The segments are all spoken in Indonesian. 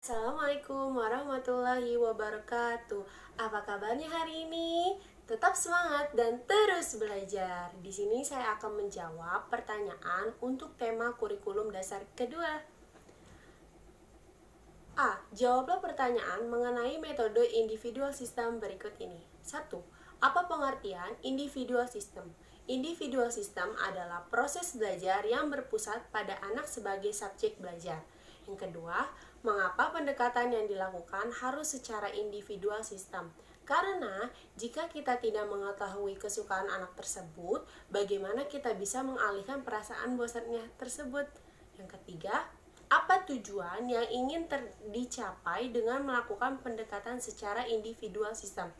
Assalamualaikum warahmatullahi wabarakatuh. Apa kabarnya hari ini? Tetap semangat dan terus belajar. Di sini saya akan menjawab pertanyaan untuk tema kurikulum dasar kedua. A. Jawablah pertanyaan mengenai metode individual system berikut ini. 1. Apa pengertian individual system? Individual system adalah proses belajar yang berpusat pada anak sebagai subjek belajar. Yang kedua, mengapa pendekatan yang dilakukan harus secara individual system? Karena jika kita tidak mengetahui kesukaan anak tersebut, bagaimana kita bisa mengalihkan perasaan bosannya tersebut? Yang ketiga, apa tujuan yang ingin dicapai dengan melakukan pendekatan secara individual system?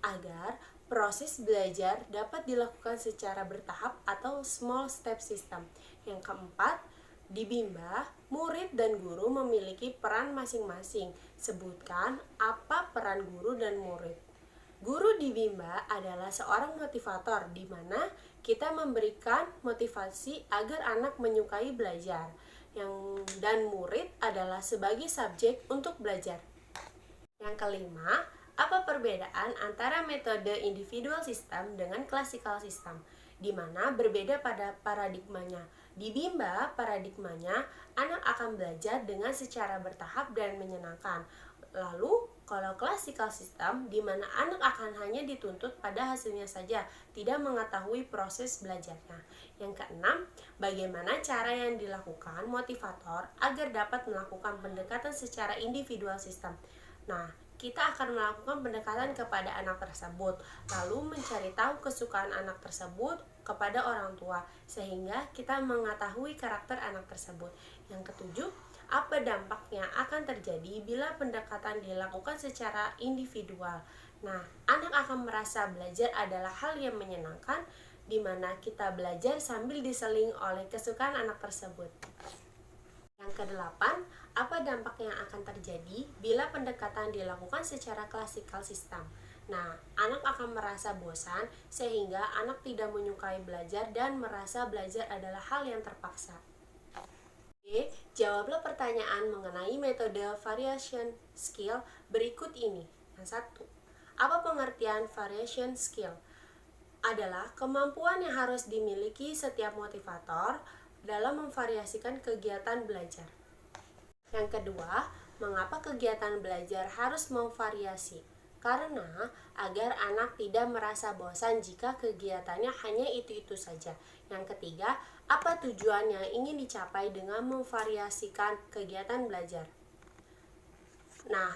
Agar proses belajar dapat dilakukan secara bertahap atau small step system. Yang keempat, di Bimba, murid dan guru memiliki peran masing-masing. Sebutkan apa peran guru dan murid. Guru di Bimba adalah seorang motivator di mana kita memberikan motivasi agar anak menyukai belajar. Dan murid adalah sebagai subjek untuk belajar. Yang kelima, apa perbedaan antara metode individual system dengan classical system? Di mana berbeda pada paradigmanya. Di Bimba, paradigmanya anak akan belajar dengan secara bertahap dan menyenangkan. Lalu, kalau classical system, di mana anak akan hanya dituntut pada hasilnya saja, tidak mengetahui proses belajarnya. Yang keenam, bagaimana cara yang dilakukan motivator agar dapat melakukan pendekatan secara individual system? Nah, kita akan melakukan pendekatan kepada anak tersebut, lalu mencari tahu kesukaan anak tersebut kepada orang tua, sehingga kita mengetahui karakter anak tersebut. Yang ketujuh, apa dampaknya akan terjadi bila pendekatan dilakukan secara individual? Nah, anak akan merasa belajar adalah hal yang menyenangkan, di mana kita belajar sambil diseling oleh kesukaan anak tersebut. Yang kedelapan, apa dampak yang akan terjadi bila pendekatan dilakukan secara classical system? Nah, anak akan merasa bosan sehingga anak tidak menyukai belajar dan merasa belajar adalah hal yang terpaksa. B. Jawablah pertanyaan mengenai metode variation skill berikut ini. Yang satu, apa pengertian variation skill? Adalah kemampuan yang harus dimiliki setiap motivator dalam memvariasikan kegiatan belajar. Yang kedua, mengapa kegiatan belajar harus memvariasi? Karena agar anak tidak merasa bosan jika kegiatannya hanya itu-itu saja. Yang ketiga, apa tujuan yang ingin dicapai dengan memvariasikan kegiatan belajar? Nah,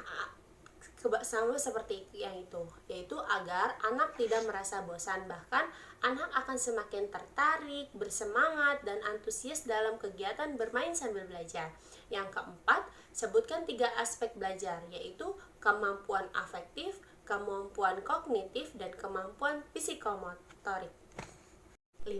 sama seperti yang itu, yaitu agar anak tidak merasa bosan, bahkan anak akan semakin tertarik, bersemangat, dan antusias dalam kegiatan bermain sambil belajar. Yang keempat, sebutkan 3 aspek belajar, yaitu kemampuan afektif, kemampuan kognitif, dan kemampuan psikomotorik. 5.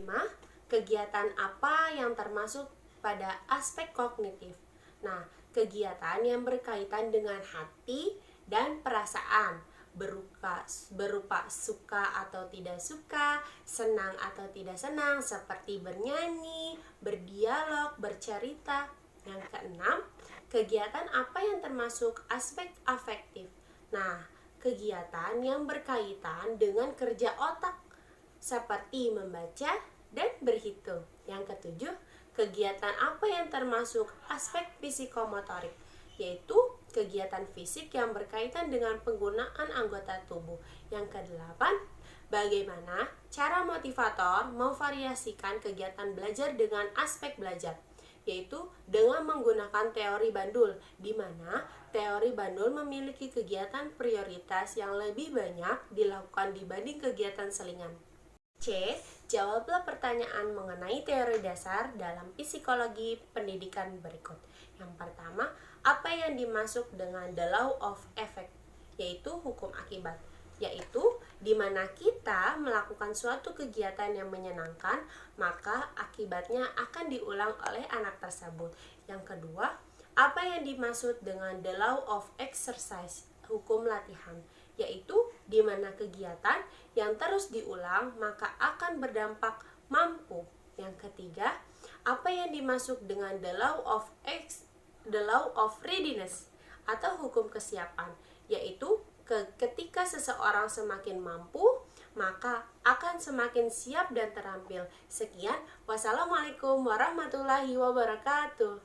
Kegiatan apa yang termasuk pada aspek kognitif? Nah, kegiatan yang berkaitan dengan hati dan perasaan, berupa suka atau tidak suka, senang atau tidak senang, seperti bernyanyi, berdialog, bercerita. Yang keenam, kegiatan apa yang termasuk aspek afektif? Nah, kegiatan yang berkaitan dengan kerja otak, seperti membaca dan berhitung. Yang ketujuh, kegiatan apa yang termasuk aspek psikomotorik? Yaitu kegiatan fisik yang berkaitan dengan penggunaan anggota tubuh. Yang kedelapan, bagaimana cara motivator memvariasikan kegiatan belajar dengan aspek belajar? Yaitu dengan menggunakan teori bandul, di mana teori bandul memiliki kegiatan prioritas yang lebih banyak dilakukan dibanding kegiatan selingan. C. Jawablah pertanyaan mengenai teori dasar dalam psikologi pendidikan berikut. Yang pertama, apa yang dimaksud dengan the law of effect? Yaitu hukum akibat, yaitu di mana kita melakukan suatu kegiatan yang menyenangkan, maka akibatnya akan diulang oleh anak tersebut. Yang kedua, apa yang dimaksud dengan the law of exercise? Hukum latihan, yaitu di mana kegiatan yang terus diulang maka akan berdampak mampu. Yang ketiga, apa yang dimaksud dengan the law of readiness? atau hukum kesiapan, yaitu ketika seseorang semakin mampu, maka akan semakin siap dan terampil. Sekian, wassalamualaikum warahmatullahi wabarakatuh.